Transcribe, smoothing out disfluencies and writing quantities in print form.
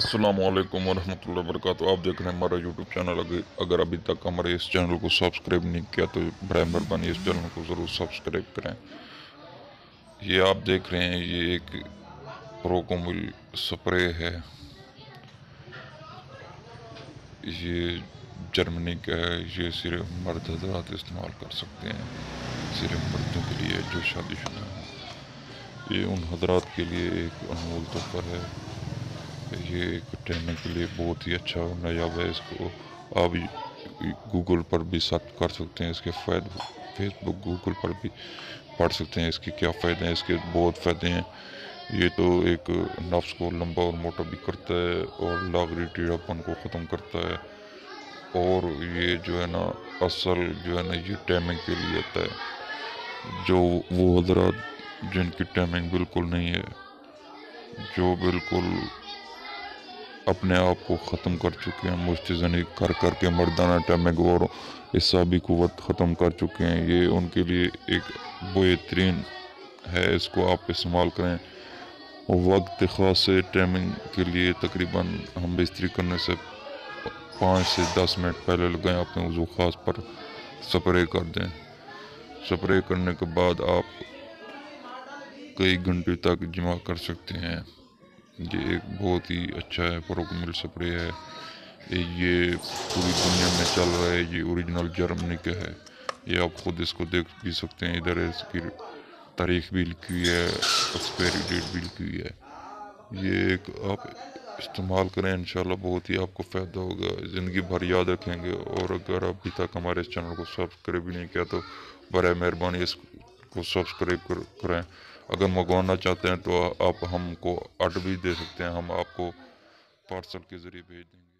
अस्सलाम वालेकुम वरहमतुल्लाहि वबरकातुहू। आप देख रहे हैं हमारा यूट्यूब चैनल। अगर अभी तक हमारे इस चैनल को सब्सक्राइब नहीं किया तो बराए मेहरबानी इस चैनल को ज़रूर सब्सक्राइब करें। ये आप देख रहे हैं, ये एक प्रोकोमल स्प्रे है। ये जर्मनी का है। ये सिर्फ मर्द हज़रात इस्तेमाल कर सकते हैं, सिर्फ मर्दों के लिए जो शादीशुदा हैं। ये उन हज़रात के लिए एक अनमोल तोहफा है। ये एक ट्रेनिंग के लिए बहुत ही अच्छा और नायाब है। इसको आप गूगल पर भी सर्च कर सकते हैं। इसके फ़ायदे फेसबुक गूगल पर भी पढ़ सकते हैं इसके क्या फ़ायदे हैं। इसके बहुत फ़ायदे हैं। ये तो एक नफ्स को लंबा और मोटा भी करता है और लागरी टीढ़ापन को ख़त्म करता है। और ये जो है ना, असल जो है ना, ये टाइमिंग के लिए आता है। जो वो हज़रात जिनकी टाइमिंग बिल्कुल नहीं है, जो बिल्कुल अपने आप को ख़त्म कर चुके हैं, मुस्तज़नी कर कर के मर्दाना टाइमिंग और हिसाबी क़ुव्वत ख़त्म कर चुके हैं, ये उनके लिए एक बेहतरीन है। इसको आप इस्तेमाल करें वक्त ख़ास से टाइमिंग के लिए। तकरीबन हम बिस्तरी करने से 5 से 10 मिनट पहले लगाएं, अपने वज़ू ख़ास पर स्प्रे कर दें। स्प्रे करने के बाद आप कई घंटे तक जमा कर सकते हैं। ये एक बहुत ही अच्छा है, प्रोकोमल स्प्रे है। ये पूरी दुनिया में चल रहा है। ये ओरिजिनल जर्मनी का है। ये आप खुद इसको देख भी सकते हैं। इधर इसकी तारीख भी लिखी हुई है, एक्सपायरी डेट भी लिखी हुई है। ये एक आप इस्तेमाल करें, इंशाल्लाह बहुत ही आपको फ़ायदा होगा, ज़िंदगी भर याद रखेंगे। और अगर अभी तक हमारे इस चैनल को सब्सक्राइब नहीं किया तो बराए मेहरबानी इसको सब्सक्राइब करें। अगर मंगवाना चाहते हैं तो आप हमको ऑर्डर भी दे सकते हैं, हम आपको पार्सल के ज़रिए भेज देंगे।